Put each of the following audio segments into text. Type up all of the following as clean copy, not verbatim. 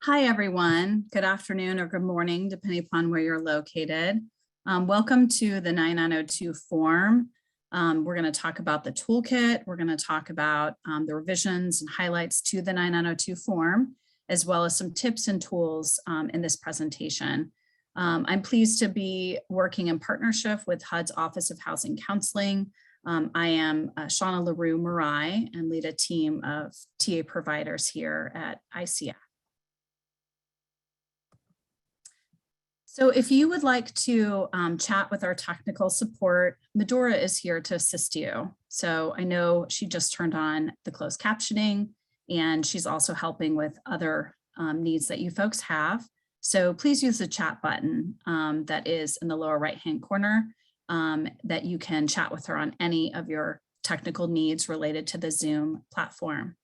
Hi, everyone. Good afternoon or good morning, depending upon where you're located. Welcome to the 9902 form. We're going to talk about the toolkit. We're going to talk about the revisions and highlights to the 9902 form, as well as some tips and tools in this presentation. I'm pleased to be working in partnership with HUD's Office of Housing Counseling. I am Shauna LaRue Marai and lead a team of TA providers here at HCAs. So if you would like to chat with our technical support, Medora is here to assist you. So I know she just turned on the closed captioning and she's also helping with other needs that you folks have. So please use the chat button that is in the lower right-hand corner that you can chat with her on any of your technical needs related to the Zoom platform.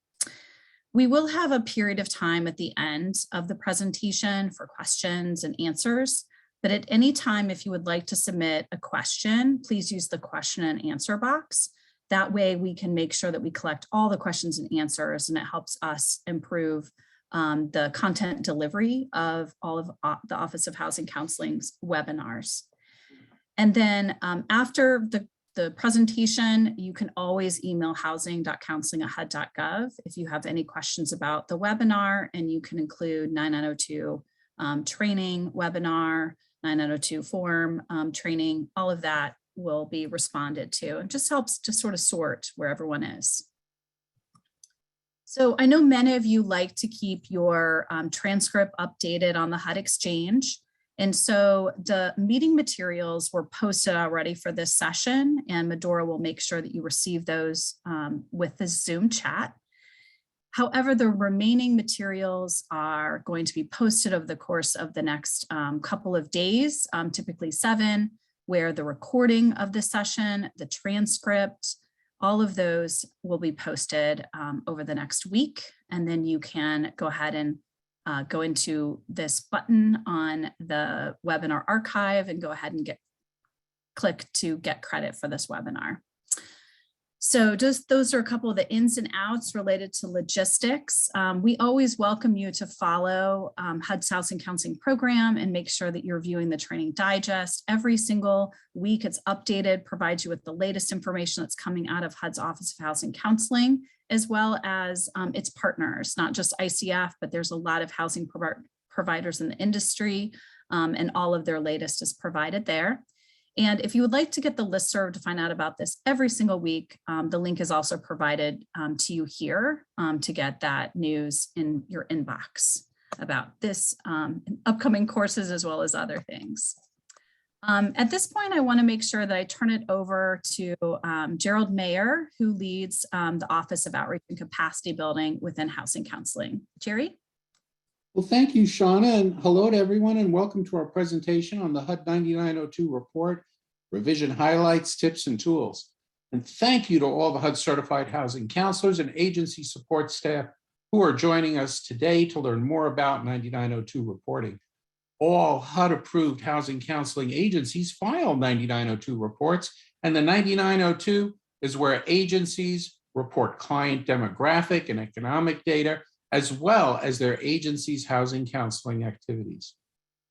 We will have a period of time at the end of the presentation for questions and answers, but at any time, if you would like to submit a question, please use the question and answer box. That way we can make sure that we collect all the questions and answers, and it helps us improve the content delivery of all of the Office of Housing Counseling's webinars. And then after the presentation, you can always email housing.counseling@hud.gov if you have any questions about the webinar, and you can include 9902 training webinar, 9902 form training, all of that will be responded to. It just helps to sort of sort where everyone is. So I know many of you like to keep your transcript updated on the HUD Exchange. And so the meeting materials were posted already for this session, and Medora will make sure that you receive those with the Zoom chat. However, the remaining materials are going to be posted over the course of the next couple of days, typically 7, where the recording of the session, the transcript, all of those will be posted over the next week. And then you can go ahead and go into this button on the webinar archive and go ahead and click to get credit for this webinar. So just those are a couple of the ins and outs related to logistics. We always welcome you to follow HUD's Housing Counseling program and make sure that you're viewing the training digest. Every single week it's updated, provides you with the latest information that's coming out of HUD's Office of Housing Counseling, as well as its partners, not just ICF, but there's a lot of housing providers in the industry, and all of their latest is provided there. And if you would like to get the listserv to find out about this every single week, the link is also provided to you here to get that news in your inbox about this upcoming courses as well as other things. At this point, I want to make sure that I turn it over to Gerald Mayer, who leads the Office of Outreach and Capacity Building within Housing Counseling. Jerry? Well, thank you, Shauna, and hello to everyone, and welcome to our presentation on the HUD 9902 report, revision highlights, tips, and tools. And thank you to all the HUD certified housing counselors and agency support staff who are joining us today to learn more about 9902 reporting. All HUD-approved housing counseling agencies file 9902 reports, and the 9902 is where agencies report client demographic and economic data, as well as their agency's housing counseling activities.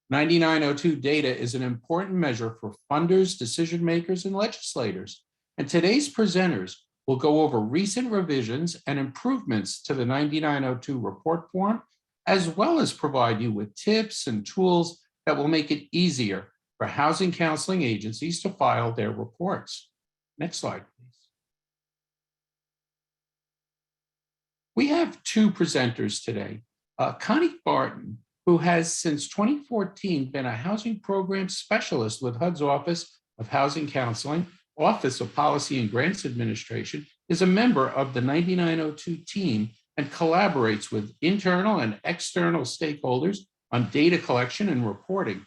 9902 data is an important measure for funders, decision makers, and legislators. And today's presenters will go over recent revisions and improvements to the 9902 report form, as well as provide you with tips and tools that will make it easier for housing counseling agencies to file their reports. Next slide, please. We have 2 presenters today. Connie Barton, who has since 2014 been a housing program specialist with HUD's Office of Housing Counseling, Office of Policy and Grants Administration, is a member of the 9902 team and collaborates with internal and external stakeholders on data collection and reporting.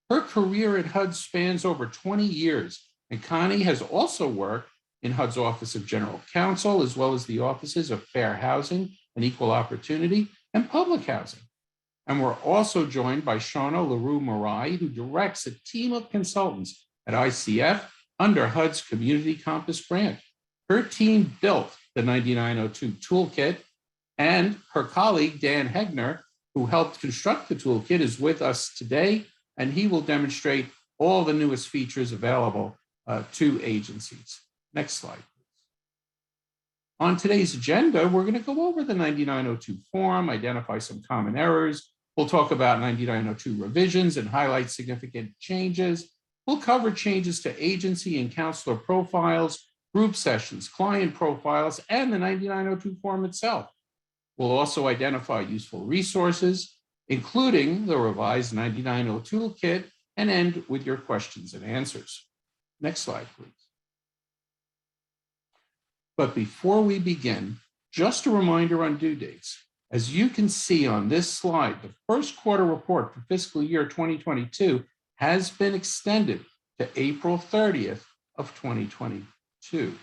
Her career at HUD spans over 20 years, and Connie has also worked in HUD's Office of General Counsel, as well as the offices of Fair Housing and Equal Opportunity and Public Housing. And we're also joined by Shauna LaRue Marai, who directs a team of consultants at ICF under HUD's Community Compass grant. Her team built the 9902 Toolkit, and her colleague, Dan Hegner, who helped construct the toolkit, is with us today, and he will demonstrate all the newest features available to agencies. Next slide. On today's agenda, we're going to go over the 9902 form, identify some common errors. We'll talk about 9902 revisions and highlight significant changes. We'll cover changes to agency and counselor profiles, group sessions, client profiles, and the 9902 form itself. We'll also identify useful resources, including the revised 9902 toolkit, and end with your questions and answers. Next slide, please. But before we begin, just a reminder on due dates. As you can see on this slide, the first quarter report for fiscal year 2022 has been extended to April 30th of 2022.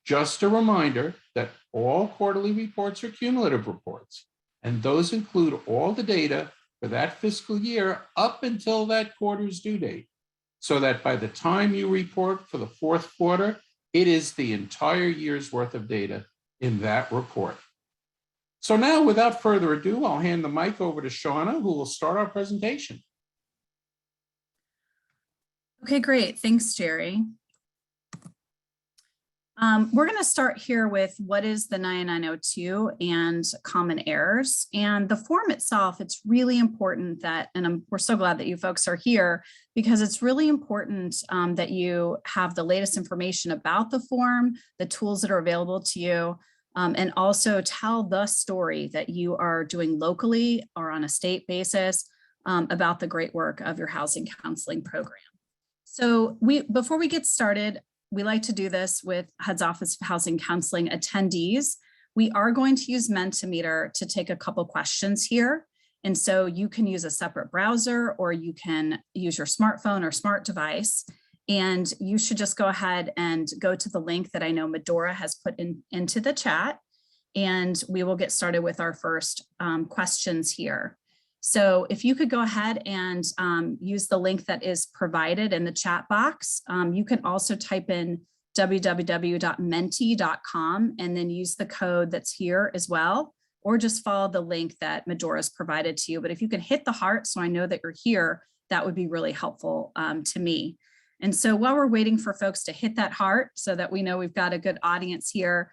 Just a reminder that all quarterly reports are cumulative reports, and those include all the data for that fiscal year up until that quarter's due date, so that by the time you report for the fourth quarter, it is the entire year's worth of data in that report. So now, without further ado, I'll hand the mic over to Shauna, who will start our presentation. Okay, great. Thanks, Jerry. We're going to start here with what is the 9902 and common errors. And the form itself, it's really important that, and we're so glad that you folks are here, because it's really important that you have the latest information about the form, the tools that are available to you, and also tell the story that you are doing locally or on a state basis about the great work of your housing counseling program. So before we get started, we like to do this with HUD's Office of Housing Counseling attendees. We are going to use Mentimeter to take a couple questions here. And so you can use a separate browser, or you can use your smartphone or smart device. And you should just go ahead and go to the link that I know Medora has put into the chat. And we will get started with our first questions here. So if you could go ahead and use the link that is provided in the chat box. You can also type in www.menti.com and then use the code that's here as well, or just follow the link that Medora's provided to you. But if you can hit the heart so I know that you're here, that would be really helpful to me. And so while we're waiting for folks to hit that heart so that we know we've got a good audience here,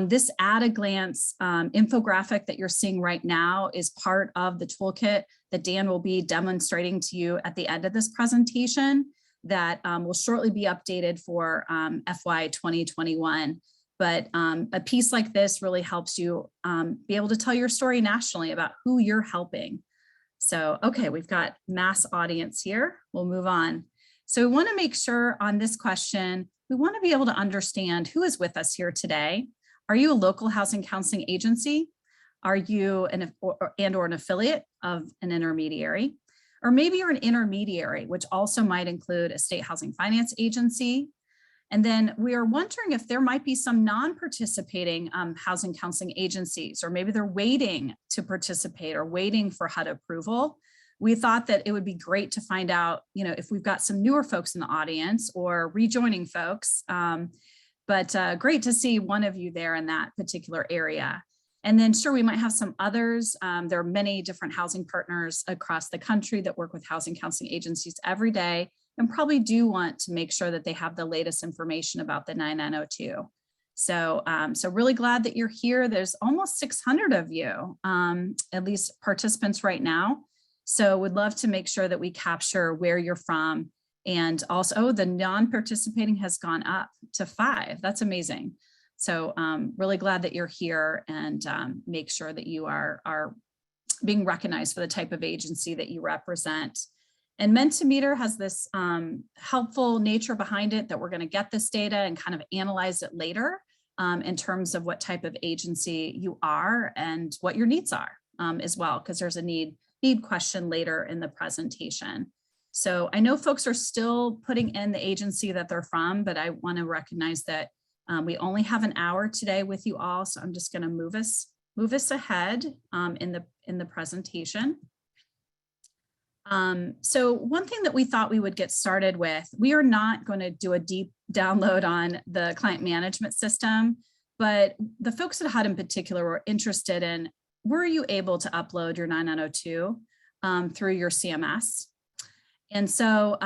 this at-a-glance infographic that you're seeing right now is part of the toolkit that Dan will be demonstrating to you at the end of this presentation that will shortly be updated for FY 2021. But a piece like this really helps you be able to tell your story nationally about who you're helping. So, okay, we've got mass audience here. We'll move on. So we want to make sure on this question, we want to be able to understand who is with us here today. Are you a local housing counseling agency? Are you an affiliate of an intermediary? Or maybe you're an intermediary, which also might include a state housing finance agency. And then we are wondering if there might be some non-participating housing counseling agencies, or maybe they're waiting to participate or waiting for HUD approval. We thought that it would be great to find out, if we've got some newer folks in the audience or rejoining folks. But great to see one of you there in that particular area. And then sure, we might have some others. There are many different housing partners across the country that work with housing counseling agencies every day and probably do want to make sure that they have the latest information about the 9902. So really glad that you're here. There's almost 600 of you, at least participants right now. So would love to make sure that we capture where you're from. And also, the non-participating has gone up to 5. That's amazing. So really glad that you're here, and make sure that you are being recognized for the type of agency that you represent. And Mentimeter has this helpful nature behind it that we're going to get this data and kind of analyze it later in terms of what type of agency you are and what your needs are as well, because there's a need question later in the presentation. So I know folks are still putting in the agency that they're from, but I want to recognize that we only have an hour today with you all. So I'm just going to move us ahead in the presentation. So one thing that we thought we would get started with, we are not going to do a deep download on the client management system, but the folks at HUD in particular were interested in were you able to upload your 9902 through your CMS? And so,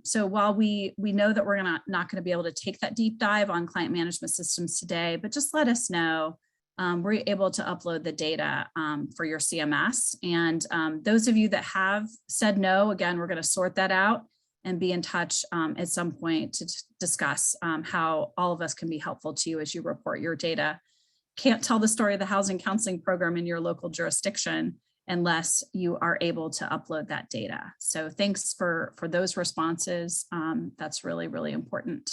so while we know that we're not going to be able to take that deep dive on client management systems today, but just let us know, were you able to upload the data for your CMS? And those of you that have said no, again, we're going to sort that out and be in touch at some point to discuss how all of us can be helpful to you as you report your data. Can't tell the story of the housing counseling program in your local jurisdiction unless you are able to upload that data. So thanks for those responses. That's really, really important.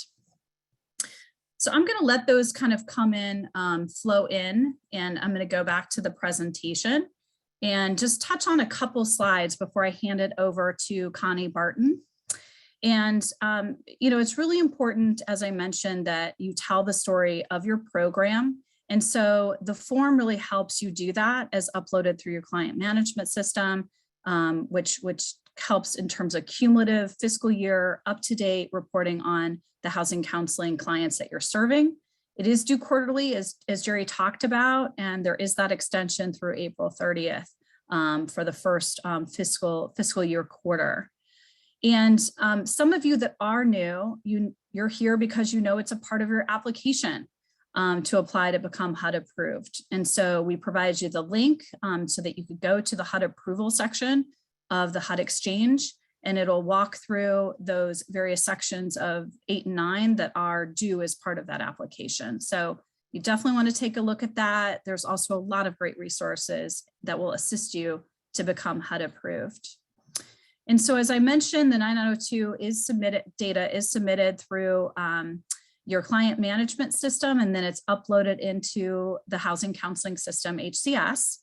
So I'm going to let those kind of come in, flow in, and I'm going to go back to the presentation and just touch on a couple slides before I hand it over to Connie Barton. And, you know, it's really important, as I mentioned, that you tell the story of your program. And so the form really helps you do that as uploaded through your client management system, which helps in terms of cumulative fiscal year up-to-date reporting on the housing counseling clients that you're serving. It is due quarterly, as Jerry talked about, and there is that extension through April 30th for the first fiscal year quarter. And some of you that are new, you're here because you know it's a part of your application to apply to become HUD approved. And so we provide you the link so that you could go to the HUD approval section of the HUD Exchange, and it'll walk through those various sections of 8 and 9 that are due as part of that application. So you definitely want to take a look at that. There's also a lot of great resources that will assist you to become HUD approved. And so, as I mentioned, the 9902 data is submitted through your client management system, and then it's uploaded into the housing counseling system, HCAs.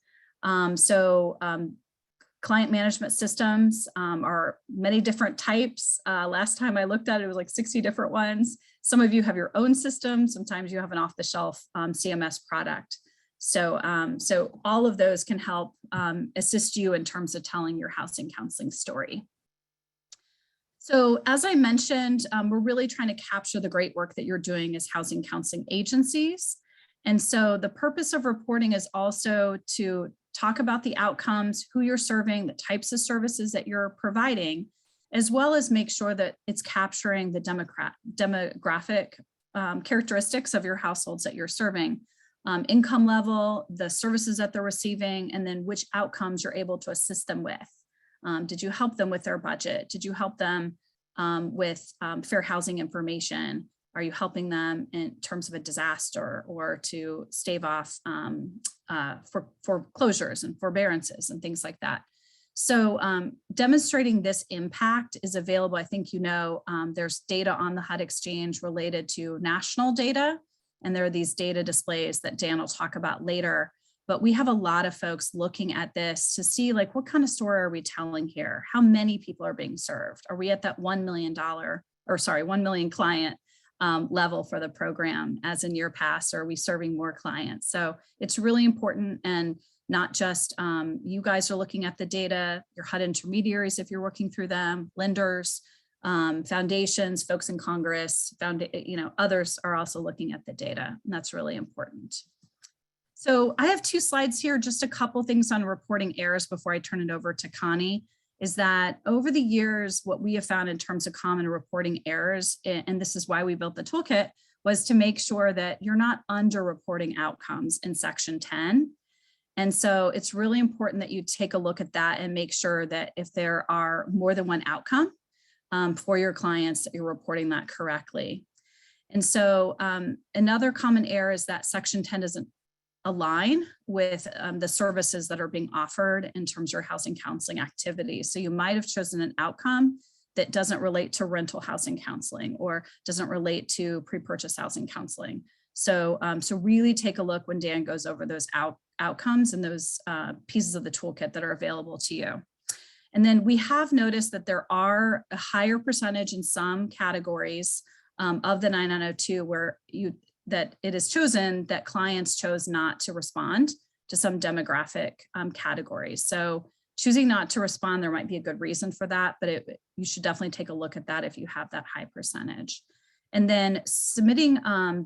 Client management systems are many different types. Last time I looked at it, it was like 60 different ones. Some of you have your own system. Sometimes you have an off-the-shelf CMS product. So all of those can help assist you in terms of telling your housing counseling story. So as I mentioned, we're really trying to capture the great work that you're doing as housing counseling agencies. And so the purpose of reporting is also to talk about the outcomes, who you're serving, the types of services that you're providing, as well as make sure that it's capturing the demographic characteristics of your households that you're serving, income level, the services that they're receiving, and then which outcomes you're able to assist them with. Did you help them with their budget? Did you help them with fair housing information? Are you helping them in terms of a disaster or to stave off foreclosures and forbearances and things like that? So demonstrating this impact is available. I think you know there's data on the HUD Exchange related to national data, and there are these data displays that Dan will talk about later. But we have a lot of folks looking at this to see, like, what kind of story are we telling here? How many people are being served? Are we at that $1 million client level for the program as in year past, or are we serving more clients? So it's really important, and not just you guys are looking at the data, your HUD intermediaries, if you're working through them, lenders, foundations, folks in Congress, others are also looking at the data, and that's really important. So I have 2 slides here, just a couple things on reporting errors before I turn it over to Connie, is that over the years, what we have found in terms of common reporting errors, and this is why we built the toolkit, was to make sure that you're not under-reporting outcomes in Section 10. And so it's really important that you take a look at that and make sure that if there are more than one outcome for your clients, that you're reporting that correctly. And so another common error is that Section 10 doesn't align with the services that are being offered in terms of your housing counseling activities. So you might have chosen an outcome that doesn't relate to rental housing counseling or doesn't relate to pre-purchase housing counseling. So, so really take a look when Dan goes over those outcomes and those pieces of the toolkit that are available to you. And then we have noticed that there are a higher percentage in some categories of the 9902 where that it is chosen that clients chose not to respond to some demographic categories. So choosing not to respond, there might be a good reason for that, but you should definitely take a look at that if you have that high percentage. And then submitting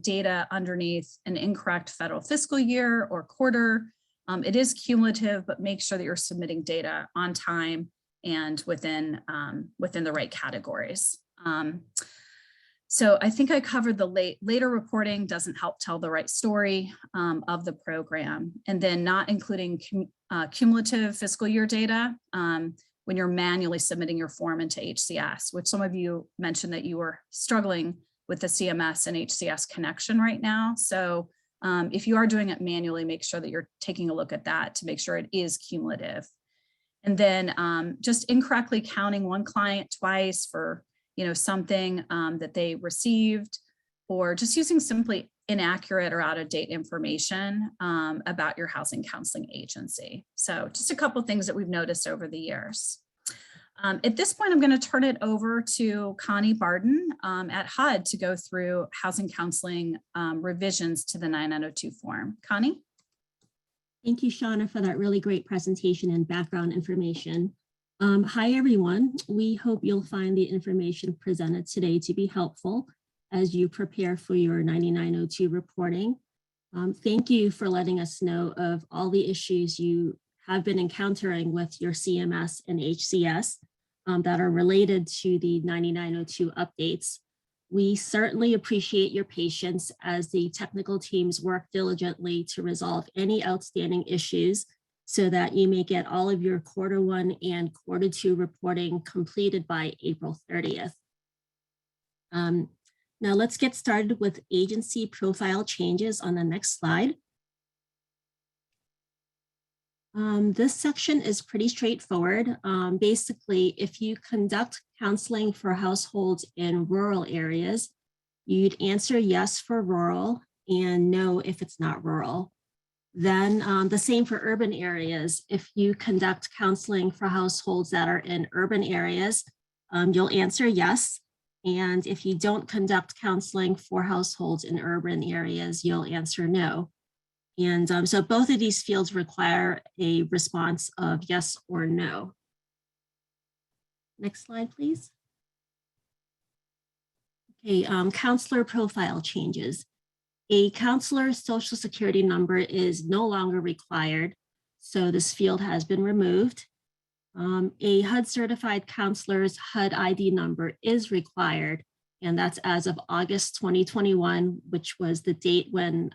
data underneath an incorrect federal fiscal year or quarter It is cumulative, but make sure that you're submitting data on time and within the right categories. So I think I covered the later reporting doesn't help tell the right story of the program, and then not including cumulative fiscal year data when you're manually submitting your form into HCS, which some of you mentioned that you were struggling with the CMS and HCS connection right now. So if you are doing it manually, make sure that you're taking a look at that to make sure it is cumulative. And then just incorrectly counting one client twice for something that they received, or just using simply inaccurate or out of date information about your housing counseling agency. So just a couple of things that we've noticed over the years. At this point, I'm going to turn it over to Connie Barden at HUD to go through housing counseling revisions to the 9902 form. Connie? Thank you, Shauna, for that really great presentation and background information. Hi, everyone. We hope you'll find the information presented today to be helpful as you prepare for your 9902 reporting. Thank you for letting us know of all the issues you have been encountering with your CMS and HCS that are related to the 9902 updates. We certainly appreciate your patience as the technical teams work diligently to resolve any outstanding issues so that you may get all of your Q1 and Q2 reporting completed by April 30th. Now let's get started with agency profile changes on the next slide. This section is pretty straightforward. Basically, if you conduct counseling for households in rural areas, you'd answer yes for rural and no if it's not rural. Then the same for urban areas. If you conduct counseling for households that are in urban areas, you'll answer yes. And if you don't conduct counseling for households in urban areas, you'll answer no. And so both of these fields require a response of yes or no. Next slide, please. Okay, counselor profile changes. A counselor's Social Security number is no longer required, so this field has been removed. A HUD certified counselor's HUD ID number is required, and that's as of August 2021, which was the date when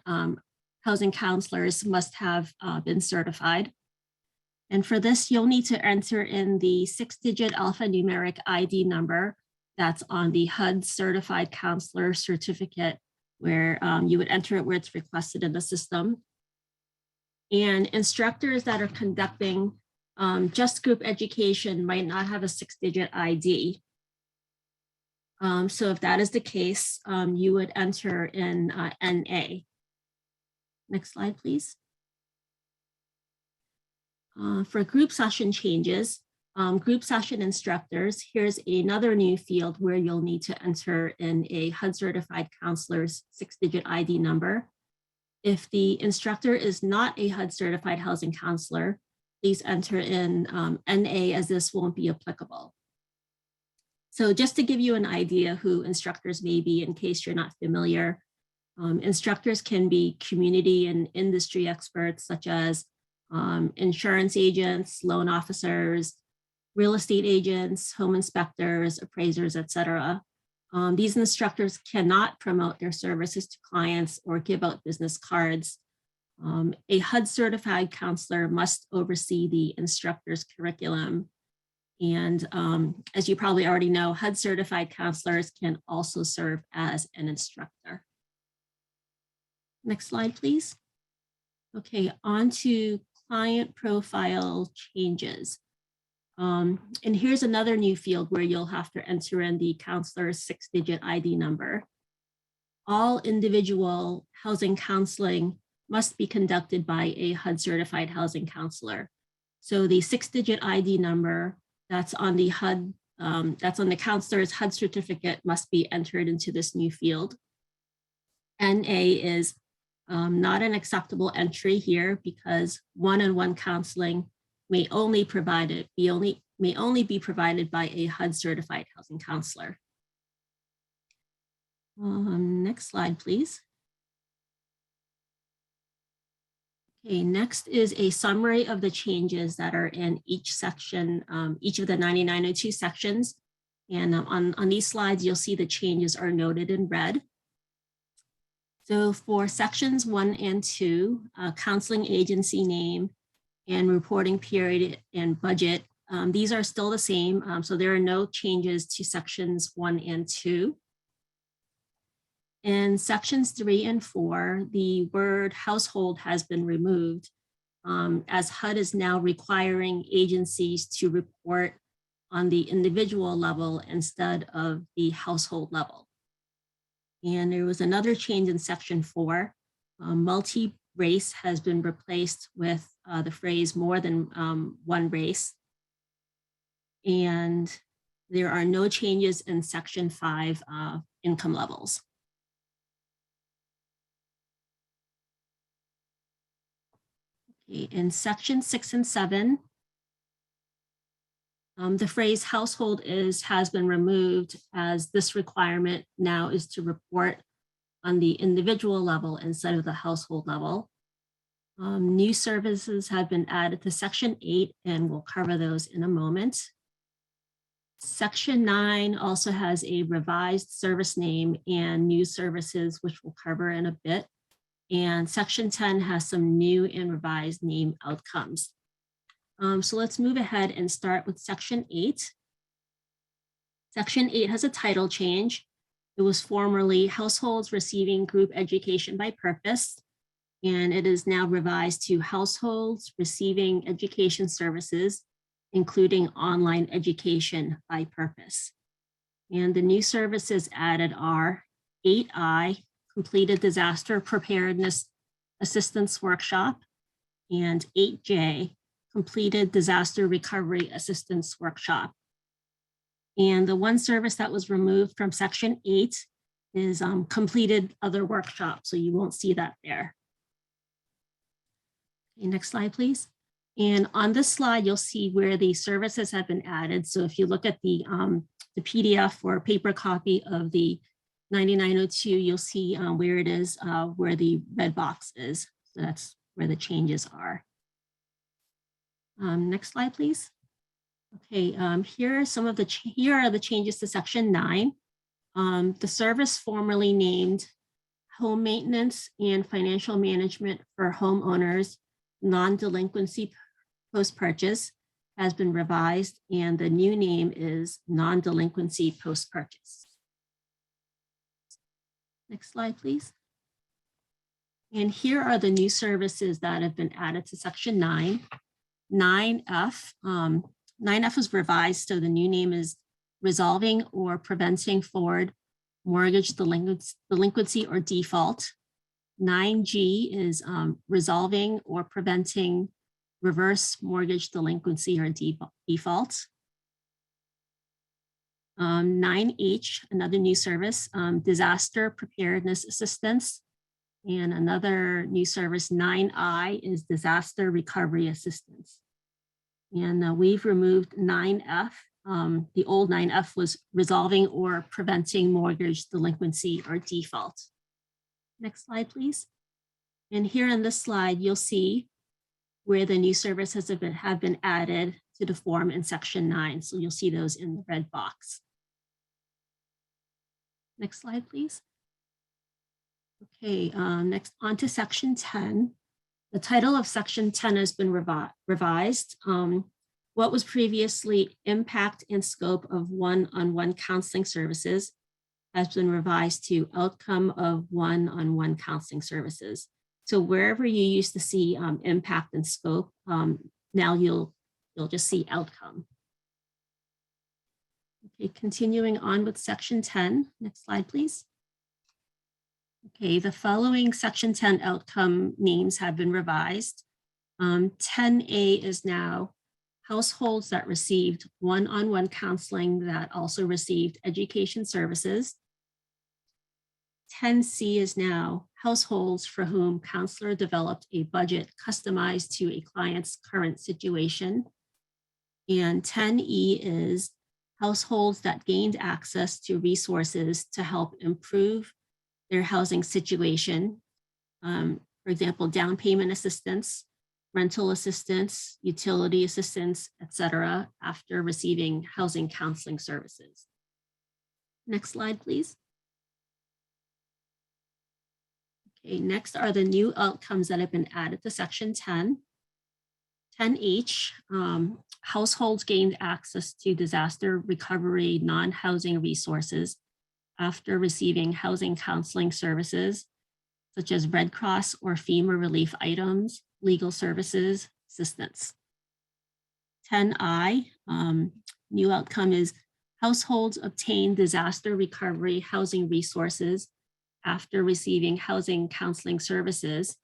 housing counselors must have been certified. And for this, you'll need to enter in the 6-digit alphanumeric ID number that's on the HUD certified counselor certificate, where you would enter it where it's requested in the system. And instructors that are conducting just group education might not have a 6-digit ID. So if that is the case, you would enter in NA. Next slide, please. For group session changes, group session instructors, here's another new field where you'll need to enter in a HUD certified counselor's 6-digit ID number. If the instructor is not a HUD certified housing counselor, please enter in NA, as this won't be applicable. So just to give you an idea who instructors may be in case you're not familiar, instructors can be community and industry experts such as insurance agents, loan officers, real estate agents, home inspectors, appraisers, etc. These instructors cannot promote their services to clients or give out business cards. A HUD certified counselor must oversee the instructor's curriculum. And as you probably already know, HUD certified counselors can also serve as an instructor. Next slide, please. Okay, on to client profile changes. And here's another new field where you'll have to enter in the counselor's 6-digit ID number. All individual housing counseling must be conducted by a HUD certified housing counselor. So the 6-digit ID number that's on the HUD, that's on the counselor's HUD certificate must be entered into this new field. NA is not an acceptable entry here because one-on-one counseling may only be provided by a HUD certified housing counselor. Next slide, please. Okay, next is a summary of the changes that are in each section, each of the 9902 sections. And on these slides, you'll see the changes are noted in red. So for sections 1 and 2, counseling agency name and reporting period and budget, these are still the same. So there are no changes to sections 1 and 2. In sections 3 and 4, the word household has been removed, as HUD is now requiring agencies to report on the individual level instead of the household level. And there was another change in section 4. Multi-race has been replaced with the phrase more than one race. And there are no changes in section 5 income levels. Okay, in section 6 and 7, the phrase household has been removed, as this requirement now is to report on the individual level instead of the household level. New services have been added to section 8, and we'll cover those in a moment. Section 9 also has a revised service name and new services, which we'll cover in a bit. And section 10 has some new and revised name outcomes. So let's move ahead and start with section 8. Section 8 has a title change. It was formerly Households Receiving Group Education by Purpose, and it is now revised to Households Receiving Education Services, including online education by purpose. And the new services added are 8I, Completed Disaster Preparedness Assistance Workshop, and 8J, Completed Disaster Recovery Assistance Workshop. And the one service that was removed from section 8 is Completed Other Workshop, so you won't see that there. Okay, next slide, please. And on this slide, you'll see where the services have been added. So if you look at the PDF or paper copy of the 9902, you'll see where it is, where the red box is. So that's where the changes are. Next slide, please. Okay, here are the changes to section 9. The service formerly named Home Maintenance and Financial Management for Homeowners Non-Delinquency Post-Purchase has been revised, and the new name is Non-Delinquency Post-Purchase. Next slide, please. And here are the new services that have been added to section 9. 9F. 9F was revised, so the new name is Resolving or Preventing Forward Mortgage Delinquency or Default. 9G is Resolving or Preventing Reverse Mortgage Delinquency or Default. 9H, another new service, Disaster Preparedness Assistance. And another new service, 9I, is Disaster Recovery Assistance. And we've removed 9F. The old 9F was Resolving or Preventing Mortgage Delinquency or Default. Next slide, please. And here on this slide, you'll see where the new services have been added to the form in section 9. So you'll see those in the red box. Next slide, please. Okay, next on to section 10. The title of section 10 has been revised. What was previously Impact and Scope of One-on-One Counseling Services has been revised to Outcome of One-on-One Counseling Services. So wherever you used to see impact and scope, now you'll just see outcome. Okay, continuing on with section 10. Next slide, please. Okay, the following section 10 outcome names have been revised. 10A is now households that received one-on-one counseling that also received education services. 10C is now households for whom counselor developed a budget customized to a client's current situation. And 10E is households that gained access to resources to help improve their housing situation. For for example, down payment assistance, rental assistance, utility assistance, etc., after receiving housing counseling services. Next slide, please. Okay, next are the new outcomes that have been added to section 10. 10H, households gained access to disaster recovery non-housing resources after receiving housing counseling services, such as Red Cross or FEMA relief items, legal services, assistance. 10I, new outcome is households obtain disaster recovery housing resources after receiving housing counseling services,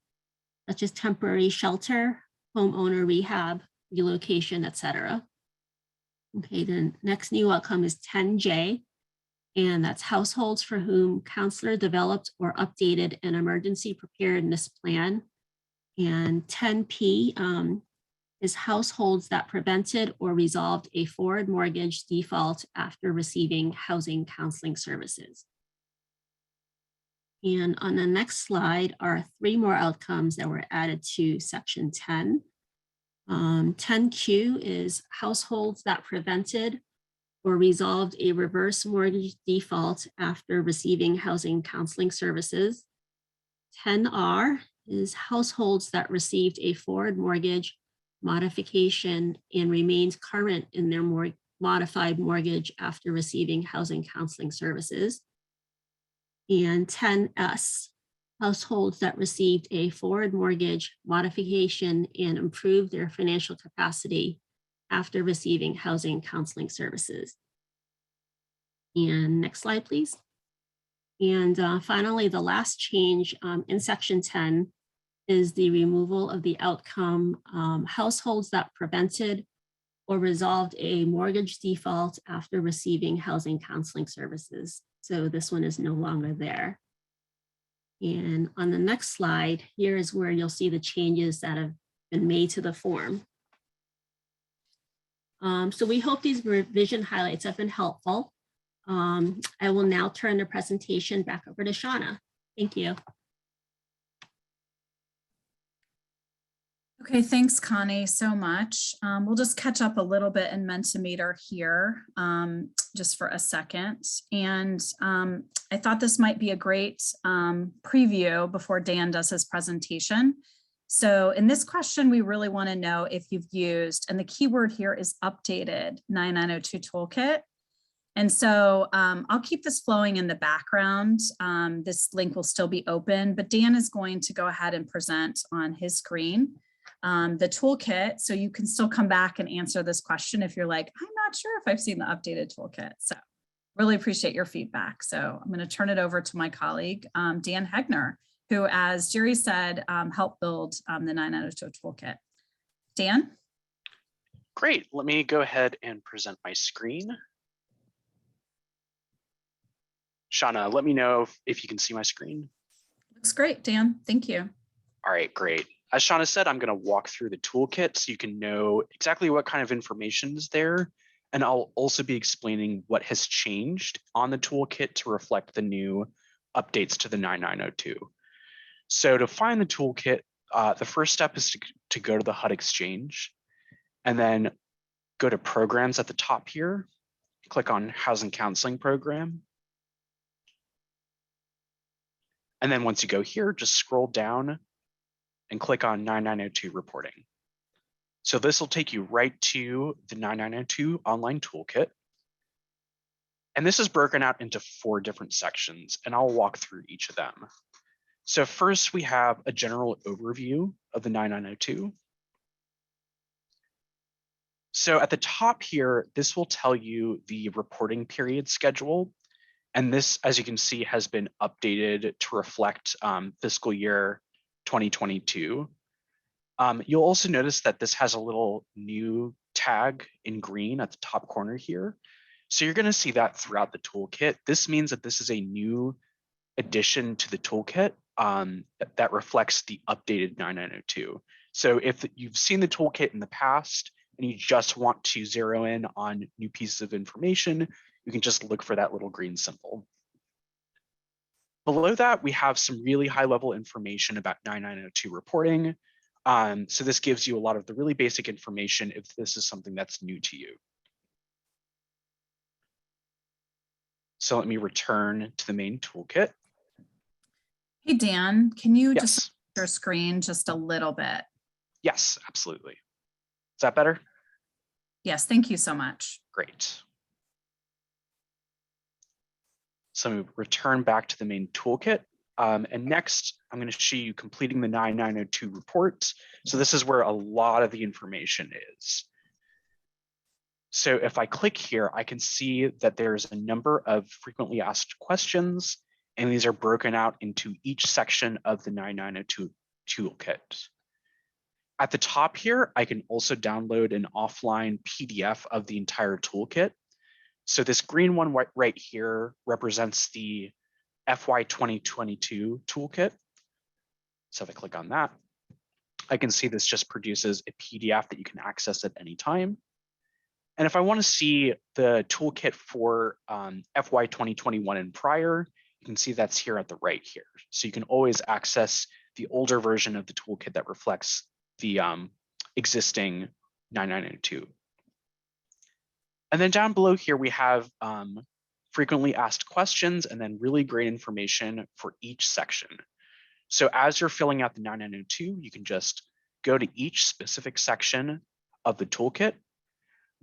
such as temporary shelter, homeowner rehab, relocation, etc. Okay, then next new outcome is 10J, and that's households for whom counselor developed or updated an emergency preparedness plan. And 10P is households that prevented or resolved a forward mortgage default after receiving housing counseling services. And on the next slide are 3 more outcomes that were added to section 10. 10Q is households that prevented or resolved a reverse mortgage default after receiving housing counseling services. 10R is households that received a forward mortgage modification and remained current in their modified mortgage after receiving housing counseling services. And 10S, households that received a forward mortgage modification and improved their financial capacity after receiving housing counseling services. And next slide, please. And finally, the last change in section 10 is the removal of the outcome households that prevented or resolved a mortgage default after receiving housing counseling services. So this one is no longer there. And on the next slide, here is where you'll see the changes that have been made to the form. So we hope these revision highlights have been helpful. I will now turn the presentation back over to Shauna. Thank you. Okay, thanks, Connie, so much. We'll just catch up a little bit in Mentimeter here just for a second. And I thought this might be a great preview before Dan does his presentation. So in this question, we really want to know if you've used, and the keyword here is updated 9902 Toolkit. And so I'll keep this flowing in the background. This link will still be open, but Dan is going to go ahead and present on his screen the toolkit, so you can still come back and answer this question if you're like, I'm not sure if I've seen the updated toolkit. So really appreciate your feedback. So I'm going to turn it over to my colleague, Dan Hegner, who, as Jerry said, helped build the 9902 toolkit. Dan? Great. Let me go ahead and present my screen. Shauna, let me know if you can see my screen. Looks great, Dan. Thank you. All right, great. As Shauna said, I'm going to walk through the toolkit so you can know exactly what kind of information is there. And I'll also be explaining what has changed on the toolkit to reflect the new updates to the 9902. So to find the toolkit, the first step is to go to the HUD Exchange and then go to Programs at the top here. Click on Housing Counseling Program. And then once you go here, just scroll down and click on 9902 Reporting. So this will take you right to the 9902 online toolkit. And this is broken out into 4 different sections, and I'll walk through each of them. So first, we have a general overview of the 9902. So at the top here, this will tell you the reporting period schedule. And this, as you can see, has been updated to reflect fiscal year 2022. You'll also notice that this has a little new tag in green at the top corner here. So you're going to see that throughout the toolkit. This means that this is a new addition to the toolkit that reflects the updated 9902. So if you've seen the toolkit in the past and you just want to zero in on new pieces of information, you can just look for that little green symbol. Below that, we have some really high level information about 9902 reporting. So this gives you a lot of the really basic information if this is something that's new to you. So let me return to the main toolkit. Hey, Dan, can you just Yes, your screen just a little bit? yes, absolutely. Is that better? Yes, thank you so much. Great. So I'm going to return back to the main toolkit. And next, I'm going to show you completing the 9902 report. So this is where a lot of the information is. So if I click here, I can see that there's a number of frequently asked questions, and these are broken out into each section of the 9902 toolkit. At the top here, I can also download an offline PDF of the entire toolkit. So this green one right here represents the FY 2022 toolkit. So if I click on that, I can see this just produces a PDF that you can access at any time. And if I want to see the toolkit for FY 2021 and prior, you can see that's here at the right here. So you can always access the older version of the toolkit that reflects the existing 9902. And then down below here, we have frequently asked questions and then really great information for each section. So as you're filling out the 9902, you can just go to each specific section of the toolkit.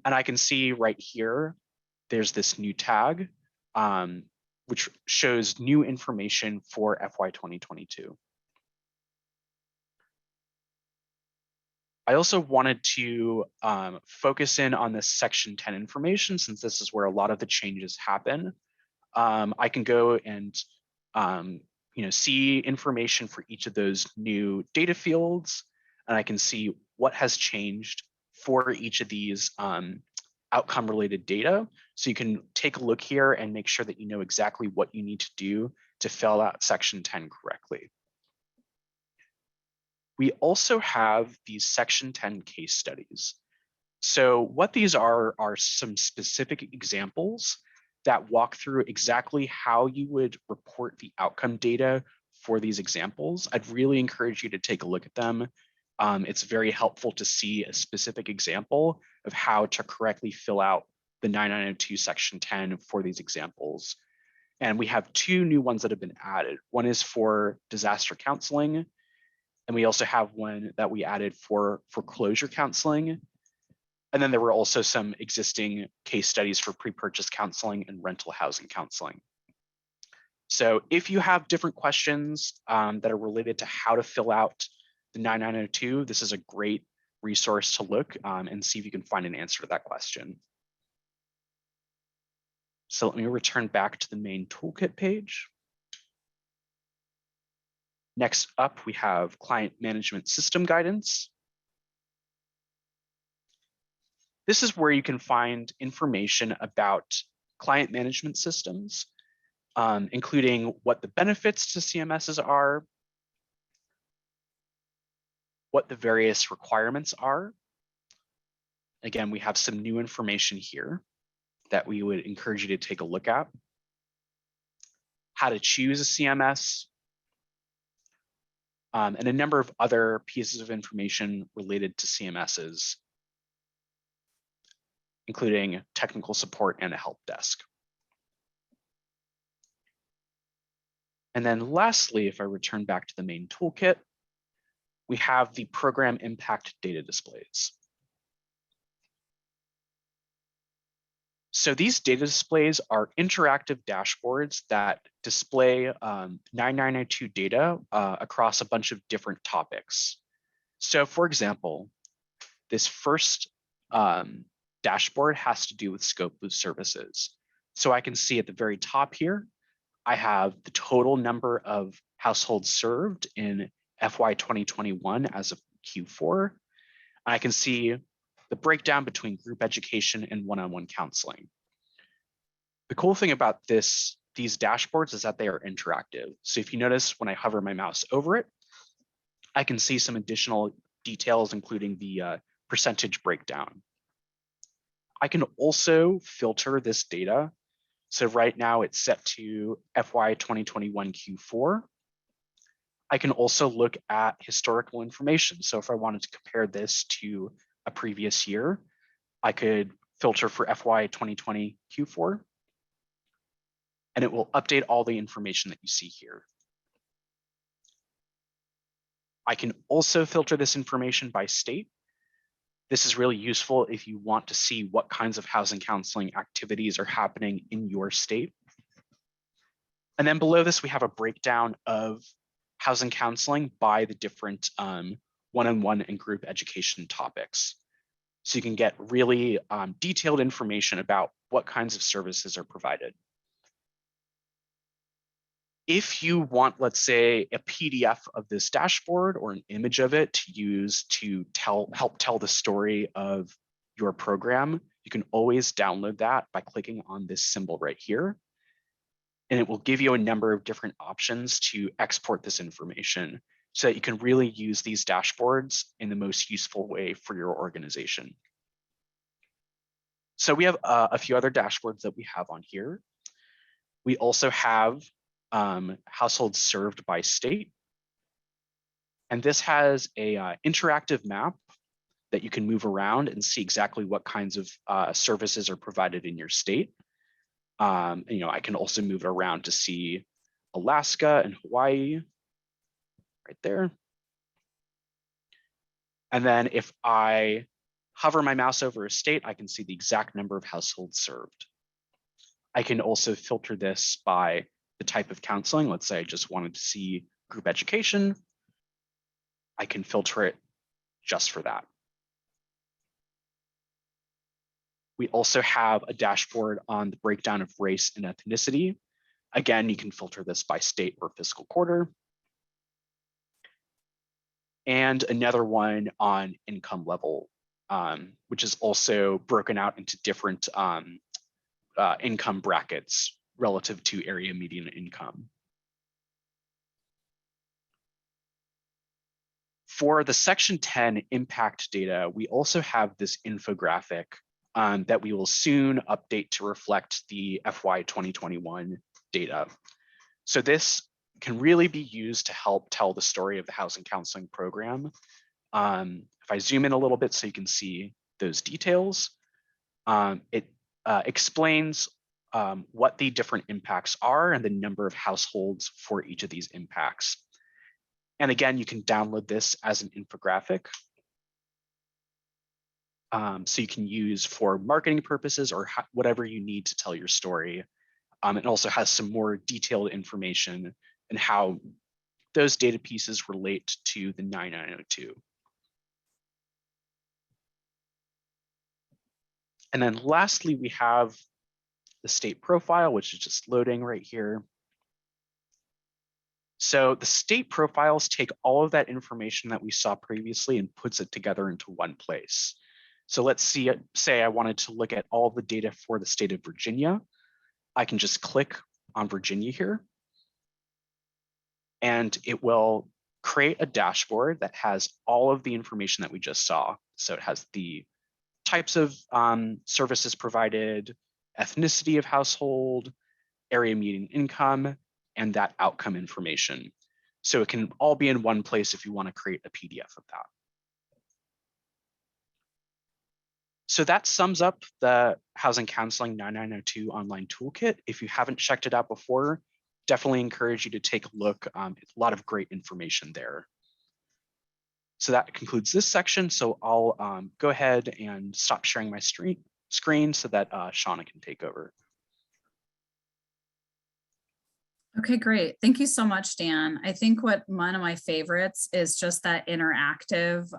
And I can see right here, there's this new tag, which shows new information for FY 2022. I also wanted to focus in on this section 10 information, since this is where a lot of the changes happen. I can go and see information for each of those new data fields, and I can see what has changed for each of these outcome related data. So you can take a look here and make sure that you know exactly what you need to do to fill out section 10 correctly. We also have these section 10 case studies. So what these are some specific examples that walk through exactly how you would report the outcome data for these examples. I'd really encourage you to take a look at them. It's very helpful to see a specific example of how to correctly fill out the 9902 section 10 for these examples. And we have two new ones that have been added. One is for disaster counseling, and we also have one that we added for foreclosure counseling. And then there were also some existing case studies for pre-purchase counseling and rental housing counseling. So if you have different questions that are related to how to fill out the 9902, this is a great resource to look and see if you can find an answer to that question. So let me return back to the main toolkit page. Next up, we have client management system guidance. This is where you can find information about client management systems, including what the benefits to CMSs are, what the various requirements are. Again, we have some new information here that we would encourage you to take a look at. How to choose a CMS, and a number of other pieces of information related to CMSs, including technical support and a help desk. And then lastly, if I return back to the main toolkit, we have the program impact data displays. So these data displays are interactive dashboards that display 9902 data across a bunch of different topics. So for example, this first dashboard has to do with scope of services. So I can see at the very top here, I have the total number of households served in FY 2021 as of Q4. And I can see the breakdown between group education and one-on-one counseling. The cool thing about these dashboards is that they are interactive. So if you notice when I hover my mouse over it, I can see some additional details, including the percentage breakdown. I can also filter this data So right now it's set to FY 2021 Q4. I can also look at historical information. So if I wanted to compare this to a previous year, I could filter for FY 2020 Q4, and it will update all the information that you see here. I can also filter this information by state. This is really useful if you want to see what kinds of housing counseling activities are happening in your state. And then below this, we have a breakdown of housing counseling by the different one-on-one and group education topics. So you can get really detailed information about what kinds of services are provided. If you want, let's say, a PDF of this dashboard or an image of it to use to help tell the story of your program, you can always download that by clicking on this symbol right here. And it will give you a number of different options to export this information so that you can really use these dashboards in the most useful way for your organization. So we have a few other dashboards that we have on here. We also have households served by state. And this has a interactive map that you can move around and see exactly what kinds of services are provided in your state. I can also move it around to see Alaska and Hawaii right there. And then if I hover my mouse over a state, I can see the exact number of households served. I can also filter this by the type of counseling. Let's say I just wanted to see group education. I can filter it just for that. We also have a dashboard on the breakdown of race and ethnicity. Again, you can filter this by state or fiscal quarter. And another one on income level, which is also broken out into different income brackets relative to area median income. For the Section 10 impact data, we also have this infographic that we will soon update to reflect the FY 2021 data. So this can really be used to help tell the story of the housing counseling program. If I zoom in a little bit so you can see those details, it explains what the different impacts are and the number of households for each of these impacts. And again, you can download this as an infographic. So you can use for marketing purposes or whatever you need to tell your story. It also has some more detailed information and how those data pieces relate to the 9902. And then lastly, we have the state profile, which is just loading right here. So the state profiles take all of that information that we saw previously and puts it together into one place. So let's say I wanted to look at all the data for the state of Virginia. I can just click on Virginia here, and it will create a dashboard that has all of the information that we just saw. So it has the types of services provided, ethnicity of household, area median income, and that outcome information. So it can all be in one place if you want to create a PDF of that. So that sums up the Housing Counseling 9902 online toolkit. If you haven't checked it out before, definitely encourage you to take a look. It's a lot of great information there. So that concludes this section. So I'll go ahead and stop sharing my screen so that Shauna can take over. Okay, great. Thank you so much, Dan. I think one of my favorites is just that interactive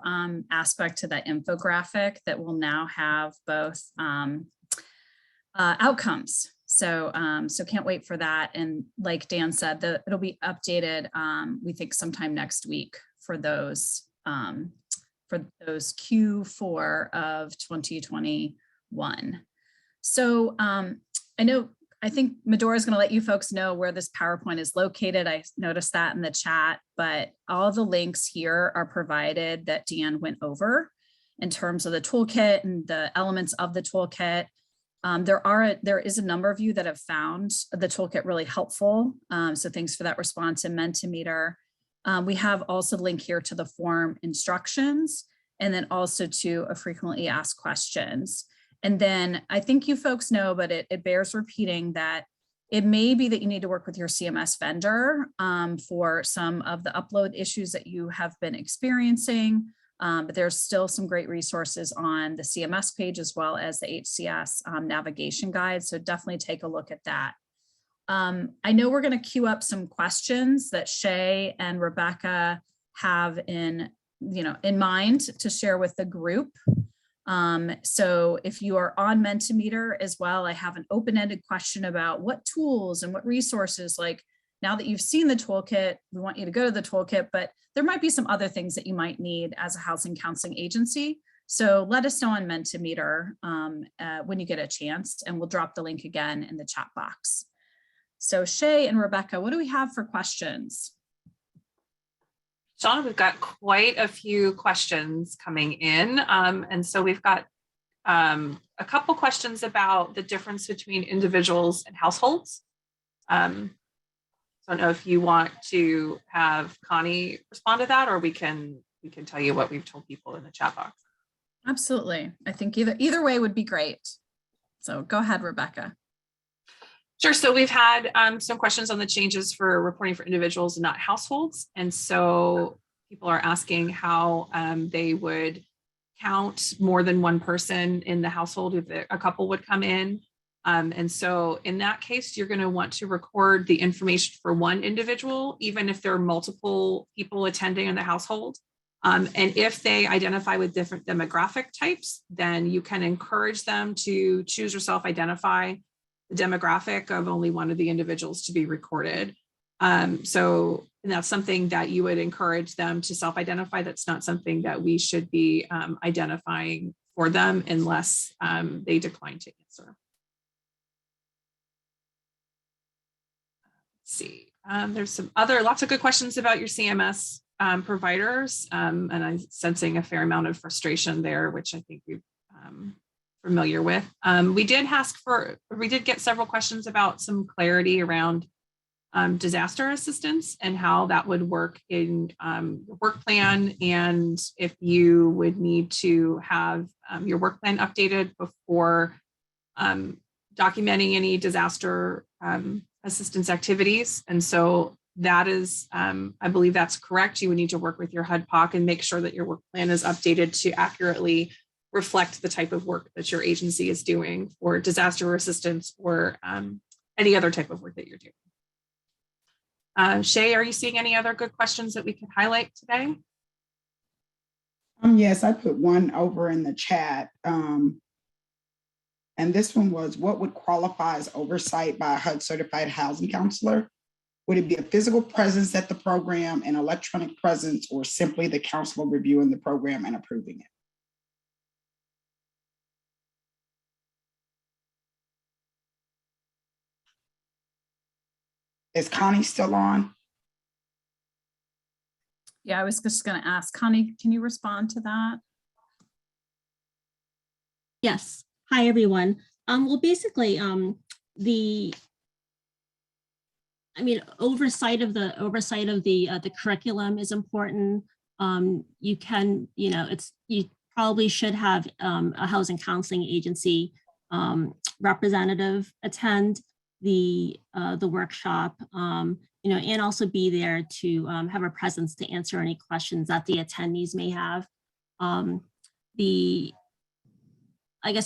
aspect to that infographic that will now have both outcomes. So can't wait for that. And like Dan said, it'll be updated, we think sometime next week for those Q4 of 2021. So I think Medora is going to let you folks know where this PowerPoint is located. I noticed that in the chat, but all the links here are provided that Dan went over in terms of the toolkit and the elements of the toolkit. There is a number of you that have found the toolkit really helpful. So thanks for that response in Mentimeter. We have also the link here to the form instructions, and then also to a frequently asked questions. And then I think you folks know, but it bears repeating that it may be that you need to work with your CMS vendor for some of the upload issues that you have been experiencing. But there's still some great resources on the CMS page as well as the HCS navigation guide. So definitely take a look at that. I know we're going to queue up some questions that Shay and Rebecca have in mind to share with the group. So if you are on Mentimeter as well, I have an open-ended question about what tools and what resources, like now that you've seen the toolkit, we want you to go to the toolkit, but there might be some other things that you might need as a housing counseling agency. So let us know on Mentimeter when you get a chance, and we'll drop the link again in the chat box. So Shay and Rebecca, what do we have for questions? Shauna, we've got quite a few questions coming in. And so we've got a couple questions about the difference between individuals and households. So I don't know if you want to have Connie respond to that, or we can tell you what we've told people in the chat box. Absolutely. I think either way would be great. So go ahead, Rebecca. Sure. So we've had some questions on the changes for reporting for individuals and not households. And so people are asking how they would count more than one person in the household if a couple would come in. And so in that case, you're going to want to record the information for one individual, even if there are multiple people attending in the household. And if they identify with different demographic types, then you can encourage them to choose or self-identify the demographic of only one of the individuals to be recorded. So that's something that you would encourage them to self-identify. That's not something that we should be identifying for them unless they decline to answer. Let's see, there's lots of good questions about your CMS providers, and I'm sensing a fair amount of frustration there, which I think we've familiar with. We did get several questions about some clarity around disaster assistance and how that would work in your work plan, and if you would need to have your work plan updated before documenting any disaster assistance activities. And so that is, I believe that's correct. You would need to work with your HUD-POC and make sure that your work plan is updated to accurately reflect the type of work that your agency is doing for disaster assistance or any other type of work that you're doing. Shay, are you seeing any other good questions that we could highlight today? Yes, I put one over in the chat. And this one was, what would qualify as oversight by a HUD certified housing counselor? Would it be a physical presence at the program, an electronic presence, or simply the counselor reviewing the program and approving it? Is Connie still on? Yeah, I was just going to ask, Connie, can you respond to that? Yes. Hi, everyone. Well, basically, oversight of the curriculum is important. You probably should have a housing counseling agency representative attend the workshop, and also be there to have a presence to answer any questions that the attendees may have.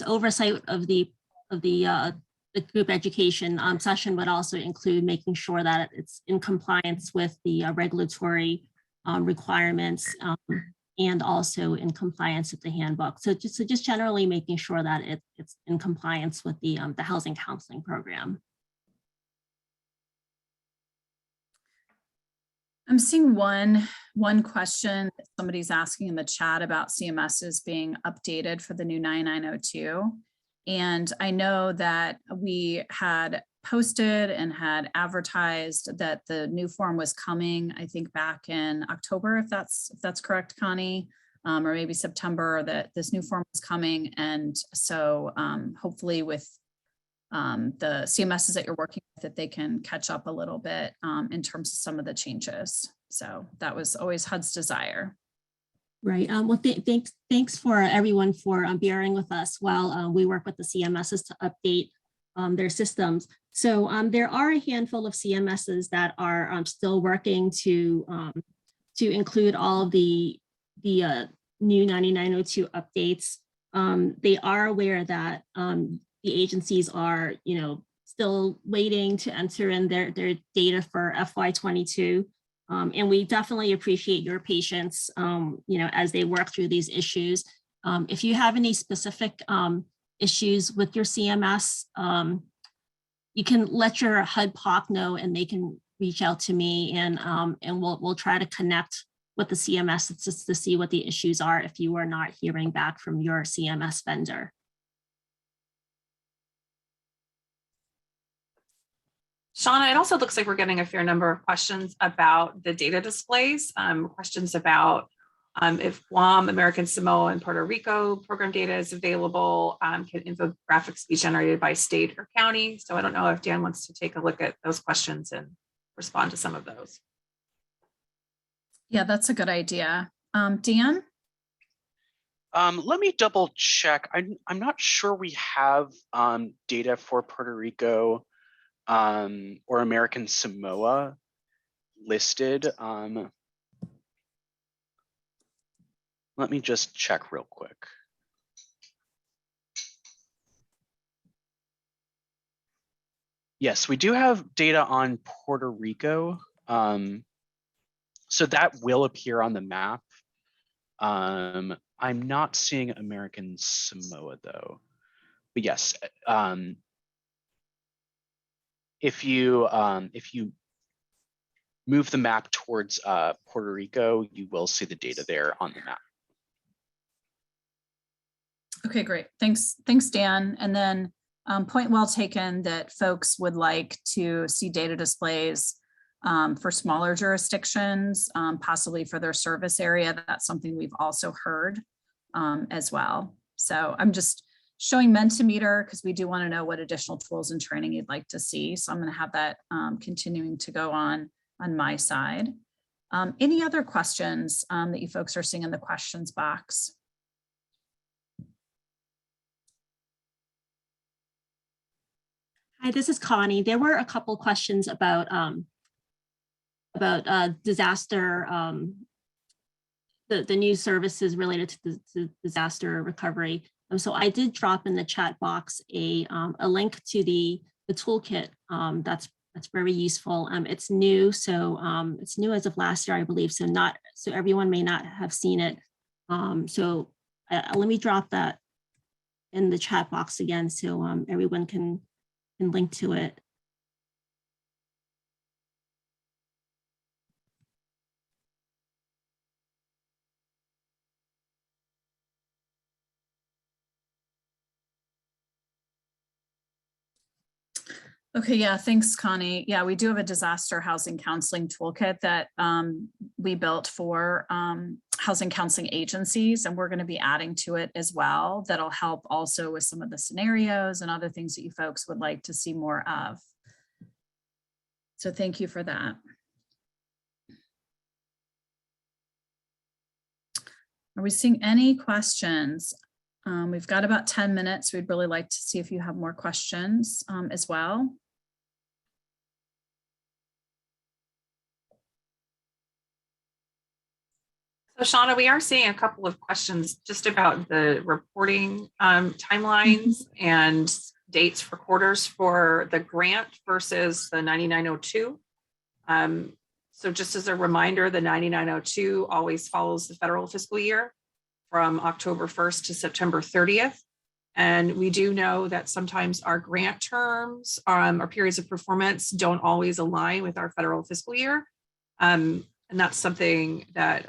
Oversight of the group education session would also include making sure that it's in compliance with the regulatory requirements and also in compliance with the handbook. So just generally making sure that it's in compliance with the housing counseling program. I'm seeing one question that somebody's asking in the chat about CMSs being updated for the new 9902. And I know that we had posted and had advertised that the new form was coming, I think back in October, if that's correct, Connie, or maybe September, that this new form was coming. And so hopefully with the CMSs that you're working with, that they can catch up a little bit in terms of some of the changes. So that was always HUD's desire. Right. Well, thanks for everyone for bearing with us while we work with the CMSs to update their systems. So there are a handful of CMSs that are still working to include all of the new 9902 updates. They are aware that the agencies are, still waiting to enter in their data for FY22. And we definitely appreciate your patience, as they work through these issues. If you have any specific issues with your CMS, you can let your HUD POC know, and they can reach out to me, and we'll try to connect with the CMS to see what the issues are if you are not hearing back from your CMS vendor. Shauna, it also looks like we're getting a fair number of questions about the data displays, questions about if Guam, American Samoa, and Puerto Rico program data is available, can infographics be generated by state or county? So I don't know if Dan wants to take a look at those questions and respond to some of those. Yeah, that's a good idea. Dan? Let me double check. I'm not sure we have data for Puerto Rico or American Samoa listed. Let me just check real quick. Yes, we do have data on Puerto Rico. So that will appear on the map. I'm not seeing American Samoa though, but yes, if you move the map towards Puerto Rico, you will see the data there on the map. Okay, great. Thanks, Dan. And then point well taken that folks would like to see data displays for smaller jurisdictions, possibly for their service area. That's something we've also heard as well. So I'm just showing Mentimeter because we do want to know what additional tools and training you'd like to see. So I'm going to have that continuing to go on my side. Any other questions that you folks are seeing in the questions box? Hi, this is Connie. There were a couple questions about disaster, the new services related to disaster recovery. So I did drop in the chat box a link to the toolkit. That's very useful. It's new, so it's new as of last year, I believe. So everyone may not have seen it. So let me drop that in the chat box again, so everyone can link to it. Okay, yeah, thanks, Connie. Yeah, we do have a disaster housing counseling toolkit that we built for housing counseling agencies, and we're going to be adding to it as well. That'll help also with some of the scenarios and other things that you folks would like to see more of. So thank you for that. Are we seeing any questions? We've got about 10 minutes. We'd really like to see if you have more questions as well. So Shauna, we are seeing a couple of questions just about the reporting timelines and dates for quarters for the grant versus the 9902. So just as a reminder, the 9902 always follows the federal fiscal year from October 1st to September 30th. And we do know that sometimes our grant terms or periods of performance don't always align with our federal fiscal year. And that's something that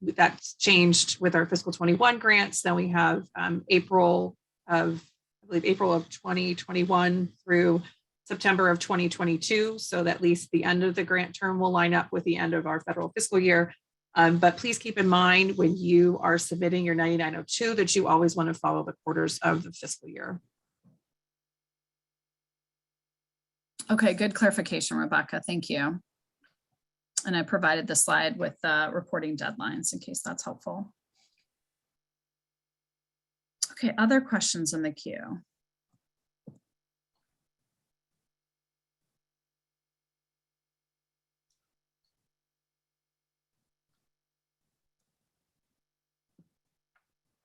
that's changed with our fiscal 21 grants. Then we have April of 2021 through September of 2022. So that at least the end of the grant term will line up with the end of our federal fiscal year. But please keep in mind when you are submitting your 9902 that you always want to follow the quarters of the fiscal year. Okay, good clarification, Rebecca. Thank you. And I provided the slide with reporting deadlines in case that's helpful. Okay, other questions in the queue?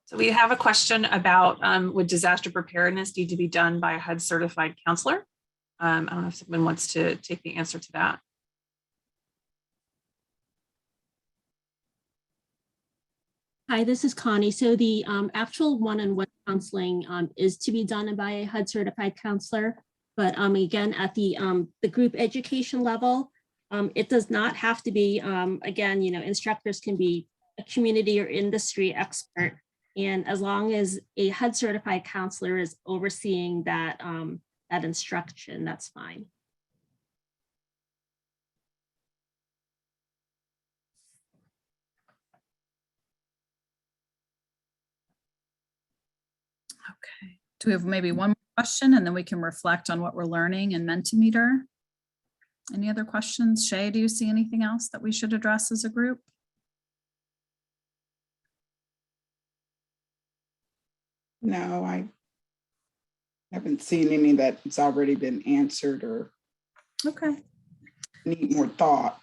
So we have a question about would disaster preparedness need to be done by a HUD certified counselor? I don't know if someone wants to take the answer to that. Hi, this is Connie. So the actual one-on-one counseling is to be done by a HUD certified counselor. But again, at the group education level, it does not have to be, again, instructors can be a community or industry expert. And as long as a HUD certified counselor is overseeing that, that instruction, that's fine. Okay. Do we have maybe one more question and then we can reflect on what we're learning in Mentimeter? Any other questions? Shay, do you see anything else that we should address as a group? No, I haven't seen any that's already been answered or Okay. need more thought.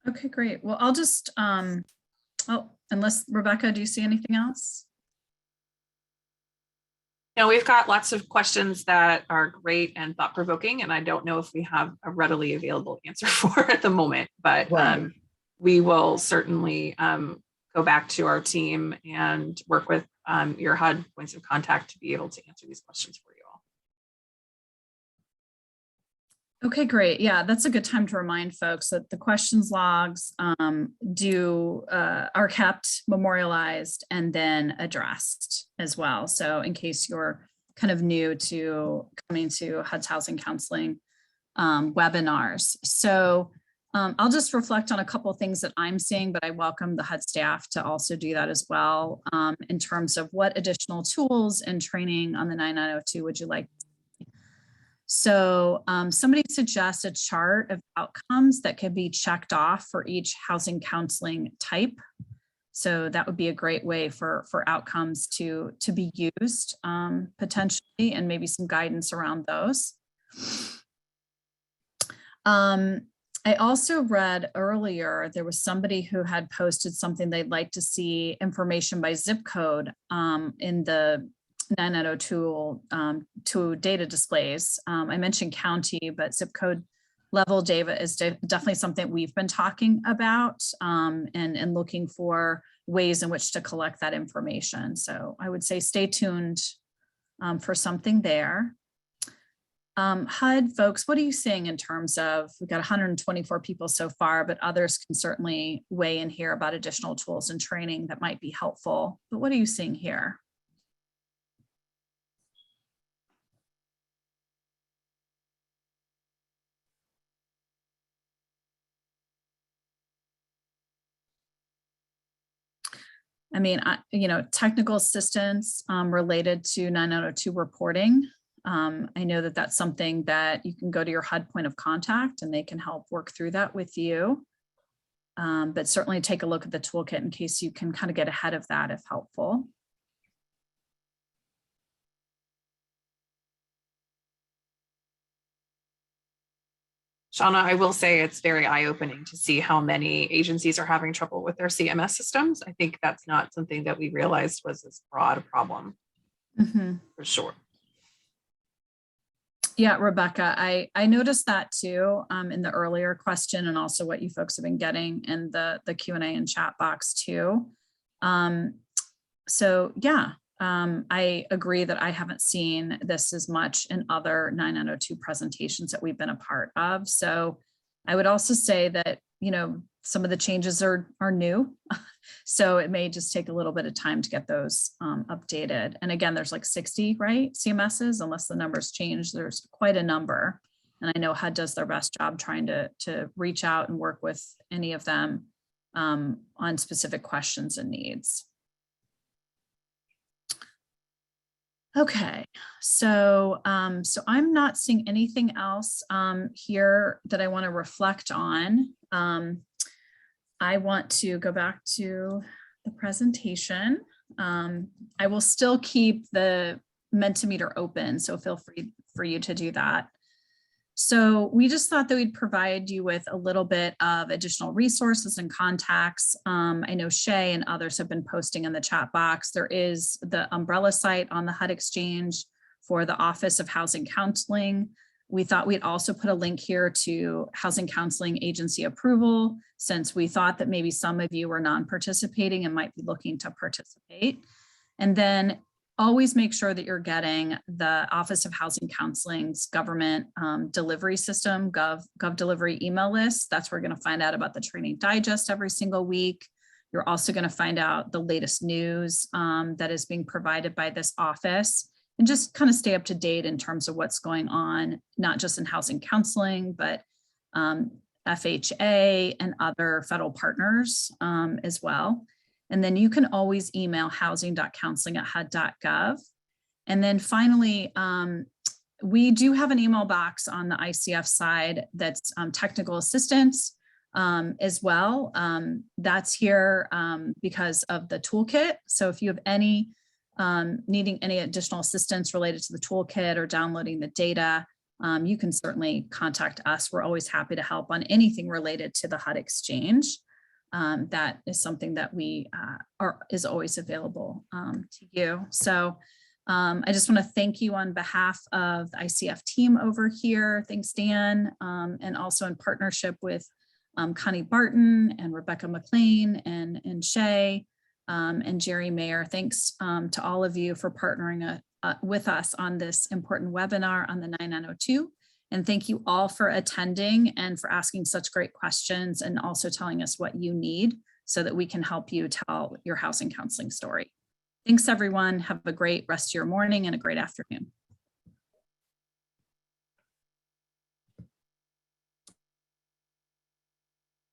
Okay, great. Well, I'll just, oh, unless Rebecca, do you see anything else? No, we've got lots of questions that are great and thought provoking, and I don't know if we have a readily available answer for at the moment, but Right. we will certainly go back to our team and work with your HUD points of contact to be able to answer these questions for you all. Okay, great. Yeah, that's a good time to remind folks that the questions logs are kept, memorialized, and then addressed as well. So in case you're kind of new to coming to HUD's housing counseling webinars. So I'll just reflect on a couple of things that I'm seeing, but I welcome the HUD staff to also do that as well in terms of what additional tools and training on the 9902 would you like. So somebody suggests a chart of outcomes that could be checked off for each housing counseling type. So that would be a great way for outcomes to be used potentially, and maybe some guidance around those. I also read earlier, there was somebody who had posted something they'd like to see information by zip code in the 9902 data displays. I mentioned county, but zip code level data is definitely something we've been talking about and looking for ways in which to collect that information. So I would say stay tuned for something there. HUD folks, what are you seeing in terms of, we've got 124 people so far, but others can certainly weigh in here about additional tools and training that might be helpful. But what are you seeing here? I mean, technical assistance related to 9902 reporting. I know that that's something that you can go to your HUD point of contact and they can help work through that with you. But certainly take a look at the toolkit in case you can kind of get ahead of that if helpful. Shauna, I will say it's very eye-opening to see how many agencies are having trouble with their CMS systems. I think that's not something that we realized was as broad a problem for sure. Yeah, Rebecca, I noticed that too in the earlier question and also what you folks have been getting in the Q&A and chat box too. So yeah, I agree that I haven't seen this as much in other 9902 presentations that we've been a part of. So I would also say that, some of the changes are new. So it may just take a little bit of time to get those updated. And again, there's like 60, right? CMSs, unless the numbers change, there's quite a number. And I know HUD does their best job trying to reach out and work with any of them on specific questions and needs. Okay, so I'm not seeing anything else here that I want to reflect on. I want to go back to the presentation. I will still keep the Mentimeter open, so feel free for you to do that. So we just thought that we'd provide you with a little bit of additional resources and contacts. I know Shay and others have been posting in the chat box. There is the umbrella site on the HUD Exchange for the Office of Housing Counseling. We thought we'd also put a link here to Housing Counseling Agency approval, since we thought that maybe some of you were non-participating and might be looking to participate. And then always make sure that you're getting the Office of Housing Counseling's government delivery system, Gov delivery email list. That's where we're going to find out about the training digest every single week. You're also going to find out the latest news that is being provided by this office, and just kind of stay up to date in terms of what's going on, not just in housing counseling, but FHA and other federal partners as well. And then you can always email housing.counseling@hud.gov. And then finally, we do have an email box on the ICF side that's technical assistance as well. That's here because of the toolkit. So if you have any needing any additional assistance related to the toolkit or downloading the data, you can certainly contact us. We're always happy to help on anything related to the HUD Exchange. That is something that we is always available to you. So I just want to thank you on behalf of the ICF team over here. Thanks, Dan, and also in partnership with Connie Barton and Rebecca McLean and Shay and Jerry Mayer. Thanks to all of you for partnering with us on this important webinar on the 9902. And thank you all for attending and for asking such great questions, and also telling us what you need so that we can help you tell your housing counseling story. Thanks, everyone. Have a great rest of your morning and a great afternoon.